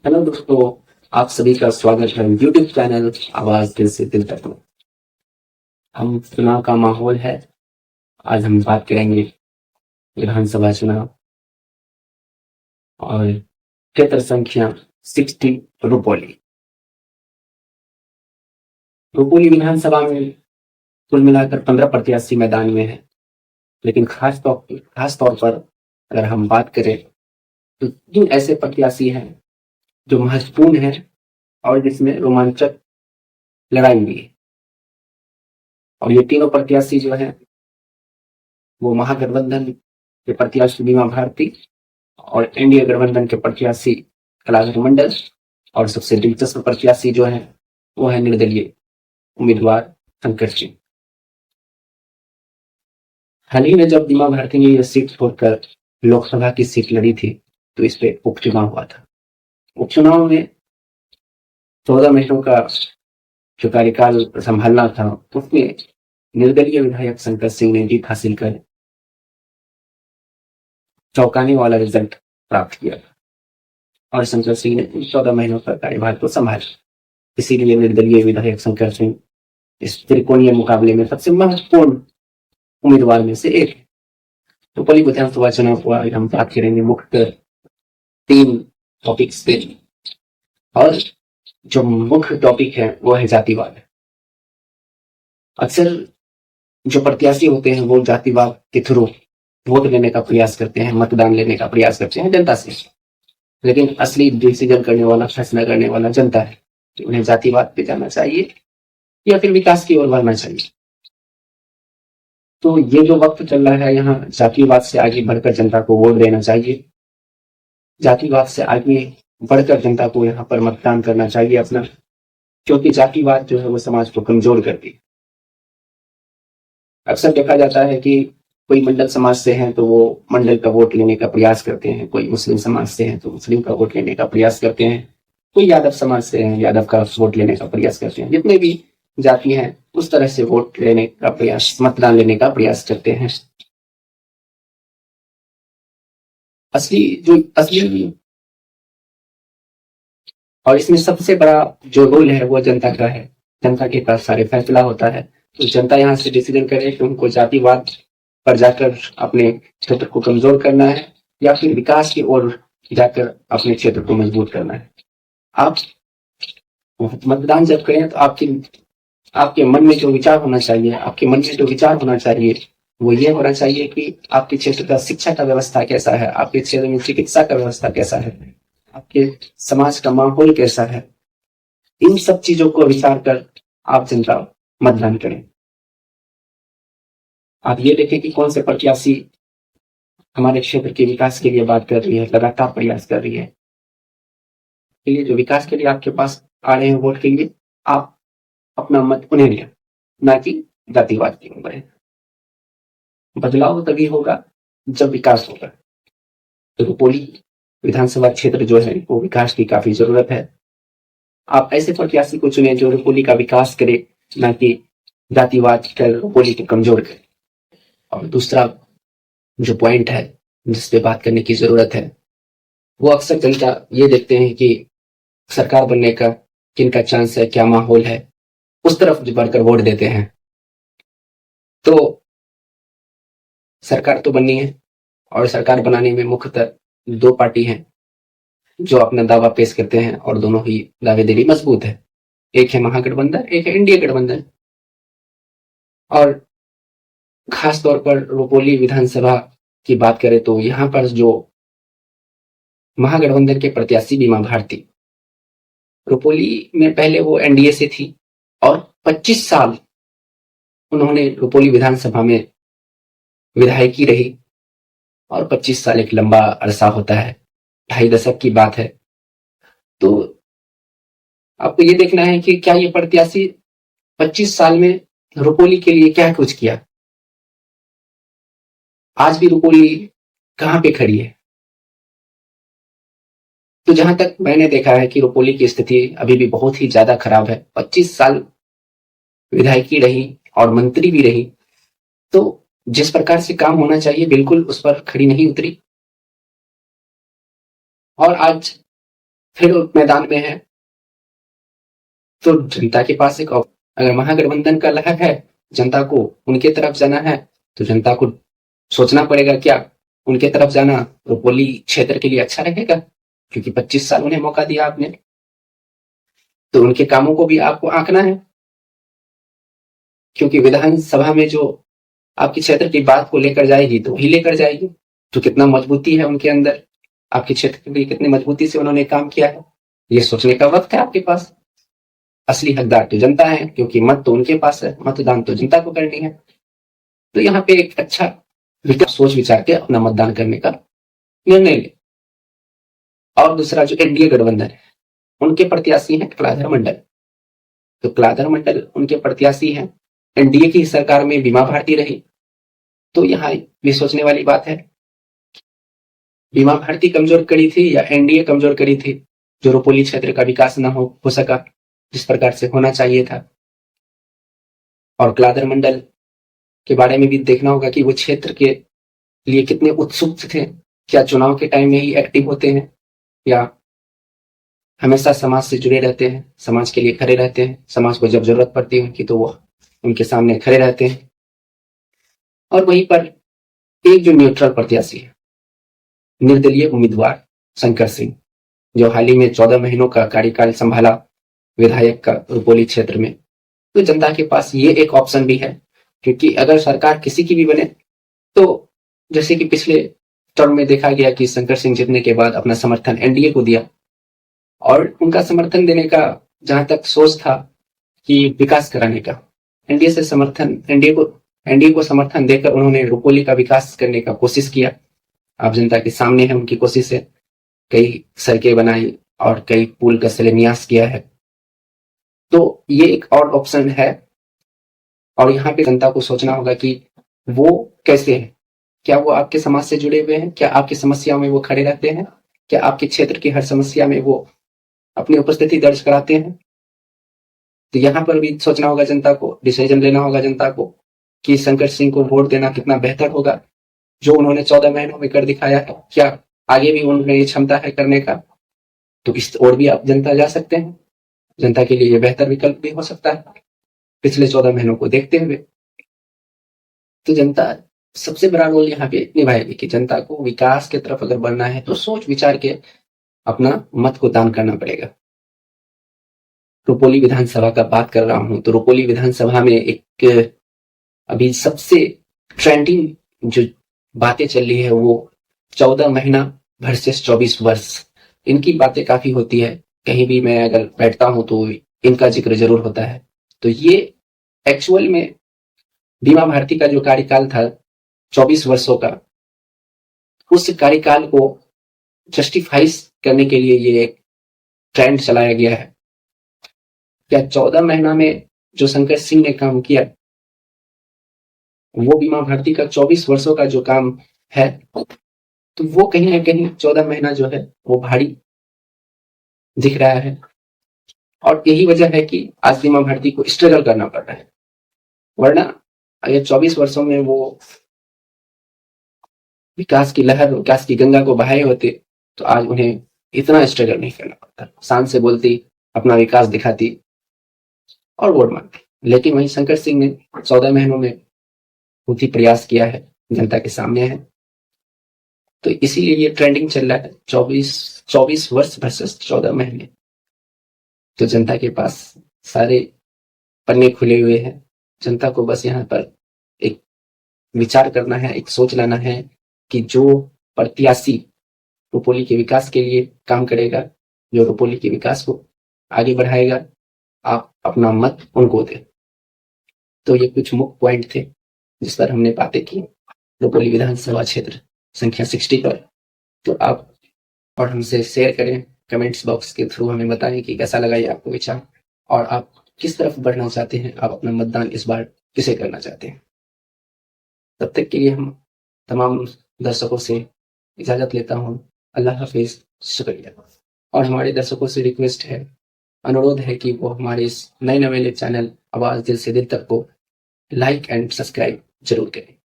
Hello दोस्तों, आप सभी का स्वागत है यूट्यूब चैनल आवाज दिल से दिल तक में। हम चुनाव का माहौल है। आज हम बात करेंगे विधानसभा चुनाव और क्षेत्र संख्या 60 रुपोली। रुपोली विधानसभा में कुल मिलाकर 15 प्रत्याशी मैदान में है, लेकिन खास तौर पर अगर हम बात करें तो 3 ऐसे प्रत्याशी हैं जो महत्वपूर्ण है और जिसमें रोमांचक लड़ाई हुई है। और ये तीनों प्रत्याशी जो है वो महागठबंधन के प्रत्याशी बीमा भारती और एनडीए गठबंधन के प्रत्याशी कलाधर मंडल और सबसे दिलचस्प प्रत्याशी जो है वो है निर्दलीय उम्मीदवार शंकर सिंह। हाल ही में जब बीमा भारती ने यह सीट छोड़कर लोकसभा की सीट लड़ी थी तो इस पे उपचुनाव हुआ था। उपचुनाव में 14 महीनों का जो कार्यकाल संभालना था उसमें निर्दलीय विधायक शंकर सिंह ने जीत हासिल कर चौंकाने वाला रिजल्ट प्राप्त किया और शंकर सिंह ने 14 महीनों का कार्यभार को संभाला। इसीलिए निर्दलीय विधायक शंकर सिंह इस त्रिकोणीय मुकाबले में सबसे महत्वपूर्ण उम्मीदवार में से एक है। तो रुपोली विधानसभा चुनाव को आज हम बात करेंगे मुख्य 3 टॉपिक्स पे, और जो मुख्य टॉपिक है वो है जातिवाद। अक्सर जो प्रत्याशी होते हैं वो जातिवाद के थ्रू वोट लेने का प्रयास करते हैं, मतदान लेने का प्रयास करते हैं जनता से, लेकिन असली डिसीजन करने वाला, फैसला करने वाला जनता है कि उन्हें जातिवाद पे जाना चाहिए या फिर विकास की ओर बढ़ना चाहिए। तो ये जो वक्त चल रहा है यहाँ जातिवाद से आगे बढ़कर जनता को वोट देना चाहिए, जातिवाद से आगे बढ़कर जनता को यहाँ पर मतदान करना चाहिए अपना, क्योंकि जातिवाद जो है वो समाज को कमजोर करती है। अक्सर देखा जाता है कि कोई मंडल समाज से हैं तो वो मंडल का वोट लेने का प्रयास करते हैं, कोई मुस्लिम समाज से हैं तो मुस्लिम का वोट लेने का प्रयास करते हैं, कोई यादव समाज से हैं यादव का वोट लेने का प्रयास करते हैं। जितने भी जाति हैं उस तरह से वोट लेने का प्रयास, मतदान लेने का प्रयास करते हैं। असली और इसमें सबसे बड़ा जो रोल है वो जनता का है। जनता के पास सारे फैसला होता है, तो जनता यहाँ से डिसीजन करे कि उनको जातिवाद पर जाकर अपने क्षेत्र को कमजोर करना है या फिर विकास की ओर जाकर अपने क्षेत्र को मजबूत करना है। आप मतदान जब करें तो आपके मन में जो विचार होना चाहिए, वो ये होना चाहिए कि आपके क्षेत्र का शिक्षा का व्यवस्था कैसा है, आपके क्षेत्र में चिकित्सा का व्यवस्था कैसा है, आपके समाज का माहौल कैसा है। इन सब चीजों को विचार कर आप जनता मतदान करें। आप ये देखें कि कौन से प्रत्याशी हमारे क्षेत्र के विकास के लिए बात कर रही है, लगातार प्रयास कर रही है। ये जो विकास के लिए आपके पास आ रहे हैं वोट के लिए, आप अपना मत उन्हें दें, ना कि जातिवाद की ओर। बदलाव तभी होगा जब विकास होगा। तो रुपोली विधानसभा क्षेत्र जो है वो विकास की काफी जरूरत है। आप ऐसे प्रत्याशी को चुने जो रुपोली का विकास करे, ना कि जातिवाद कर रुपोली को कमजोर करे। और दूसरा जो पॉइंट है जिस पे बात करने की जरूरत है वो अक्सर जनता ये देखते हैं कि सरकार बनने का किनका चांस है, क्या माहौल है, उस तरफ बढ़कर वोट देते हैं। तो सरकार तो बननी है और सरकार बनाने में मुख्यतः 2 पार्टी हैं जो अपना दावा पेश करते हैं और दोनों ही दावेदारी मजबूत है। एक है महागठबंधन, एक है एनडीए गठबंधन। और खास तौर पर रुपोली विधानसभा की बात करें तो यहाँ पर जो महागठबंधन के प्रत्याशी बीमा भारती, रुपोली में पहले वो एनडीए से थी और 25 साल उन्होंने रुपोली विधानसभा में विधायकी रही। और 25 साल एक लंबा अरसा होता है, 2.5 दशक की बात है। तो आपको ये देखना है कि क्या ये प्रत्याशी 25 साल में रुपोली के लिए क्या कुछ किया। आज भी रुपोली कहाँ पे खड़ी है। तो जहां तक मैंने देखा है कि रुपोली की स्थिति अभी भी बहुत ही ज्यादा खराब है। 25 साल विधायकी रही और मंत्री भी रही, तो जिस प्रकार से काम होना चाहिए बिल्कुल उस पर खड़ी नहीं उतरी। और आज फिर मैदान में है, तो जनता के पास एक अगर महागठबंधन का लहर है, जनता को उनके तरफ जाना है, तो जनता को सोचना पड़ेगा क्या उनके तरफ जाना रुपोली क्षेत्र के लिए अच्छा रहेगा, क्योंकि 25 साल उन्हें मौका दिया आपने, तो उनके कामों को भी आपको आंकना है। क्योंकि विधानसभा में जो आपके क्षेत्र की बात को लेकर जाएगी तो वही लेकर जाएगी, तो कितना मजबूती है उनके अंदर, आपके क्षेत्र के लिए कितनी मजबूती से उन्होंने काम किया है, ये सोचने का वक्त है आपके पास। असली हकदार तो जनता है, क्योंकि मत तो उनके पास है, मतदान तो जनता को करनी है। तो यहाँ पे एक अच्छा सोच विचार के अपना मतदान करने का निर्णय ले। और दूसरा जो एनडीए गठबंधन है, उनके प्रत्याशी हैं कलाधर मंडल, तो कलाधर मंडल उनके प्रत्याशी हैं। एनडीए की सरकार में बीमा भारती रही, तो यहाँ ये सोचने वाली बात है, बीमा भारती कमजोर कड़ी थी या एनडीए कमजोर कड़ी थी, जो रुपोली क्षेत्र का विकास न हो सका जिस प्रकार से होना चाहिए था। और कलाधर मंडल के बारे में भी देखना होगा कि वो क्षेत्र के लिए कितने उत्सुक थे, क्या चुनाव के टाइम में ही एक्टिव होते हैं या हमेशा समाज से जुड़े रहते हैं, समाज के लिए खड़े रहते हैं, समाज को जब जरूरत पड़ती है उनकी तो वो उनके सामने खड़े रहते हैं। और वहीं पर एक जो न्यूट्रल प्रत्याशी है, निर्दलीय उम्मीदवार शंकर सिंह, जो हाल ही में 14 महीनों का कार्यकाल संभाला विधायक का रुपोली क्षेत्र में, तो जनता के पास ये एक ऑप्शन भी है, क्योंकि अगर सरकार किसी की भी बने तो जैसे कि पिछले टर्म में देखा गया कि शंकर सिंह जीतने के बाद अपना समर्थन एनडीए को दिया, और उनका समर्थन देने का जहां तक सोच था कि विकास कराने का, एनडीए से समर्थन एनडीए को समर्थन देकर उन्होंने रुपोली का विकास करने का कोशिश किया। आप जनता के सामने है उनकी कोशिश है, कई सड़कें बनाई और कई पुल का शिलान्यास किया है। तो ये एक और ऑप्शन है, और यहाँ पे जनता को सोचना होगा कि वो कैसे है, क्या वो आपके समाज से जुड़े हुए हैं, क्या आपकी समस्याओं में वो खड़े रहते हैं, क्या आपके क्षेत्र की हर समस्या में वो अपनी उपस्थिति दर्ज कराते हैं। तो यहाँ पर भी सोचना होगा जनता को, डिसीजन लेना होगा जनता को कि शंकर सिंह को वोट देना कितना बेहतर होगा, जो उन्होंने 14 महीनों में कर दिखाया है, क्या आगे भी उनमें ये क्षमता है करने का। तो इस ओर भी आप जनता जा सकते हैं, जनता के लिए ये बेहतर विकल्प भी हो सकता है पिछले 14 महीनों को देखते हुए। तो जनता सबसे बड़ा रोल यहाँ पे निभाएगी कि जनता को विकास की तरफ अगर बढ़ना है तो सोच विचार के अपना मत को दान करना पड़ेगा। रुपोली विधानसभा का बात कर रहा हूं, तो रुपोली विधानसभा में एक अभी सबसे ट्रेंडिंग जो बातें चल रही है वो 14 महीना वर्सेस 24 वर्ष, इनकी बातें काफी होती है। कहीं भी मैं अगर बैठता हूं तो इनका जिक्र जरूर होता है। तो ये एक्चुअल में बीमा भारती का जो कार्यकाल था 24 वर्षों का, उस कार्यकाल को जस्टिफाई करने के लिए ये एक ट्रेंड चलाया गया है। क्या 14 महीना में जो शंकर सिंह ने काम किया वो बीमा भारती का 24 वर्षों का जो काम है, तो वो कहीं ना कहीं 14 महीना जो है वो भारी दिख रहा है। और यही वजह है कि आज बीमा भारती को स्ट्रगल करना पड़ रहा है, वरना अगर 24 वर्षों में वो विकास की लहर, विकास की गंगा को बहाए होते तो आज उन्हें इतना स्ट्रगल नहीं करना पड़ता, शान से बोलती, अपना विकास दिखाती और वोट मांगती। लेकिन वही शंकर सिंह ने 14 महीनों में बहुत ही प्रयास किया है, जनता के सामने है। तो इसीलिए ये ट्रेंडिंग चल रहा है 24 वर्ष वर्सेस 14 महीने। तो जनता के पास सारे पन्ने खुले हुए हैं, जनता को बस यहाँ पर एक विचार करना है, एक सोच लाना है कि जो प्रत्याशी रुपोली के विकास के लिए काम करेगा, जो रुपोली के विकास को आगे बढ़ाएगा, आप अपना मत उनको दें। तो ये कुछ मुख्य पॉइंट थे जिस पर हमने बातें की रुपोली विधानसभा क्षेत्र संख्या 60 पर। तो आप और हमसे शेयर करें, कमेंट्स बॉक्स के थ्रू हमें बताएं कि कैसा लगा ये आपको विचार, और आप किस तरफ बढ़ना चाहते हैं, आप अपना मतदान इस बार किसे करना चाहते हैं। तब तक के लिए हम तमाम दर्शकों से इजाजत लेता हूँ। अल्लाह हाफिज, शुक्रिया। और हमारे दर्शकों से रिक्वेस्ट है, अनुरोध है कि वो हमारे इस नए नवेले चैनल आवाज दिल से दिल तक को लाइक एंड सब्सक्राइब जरूर करें।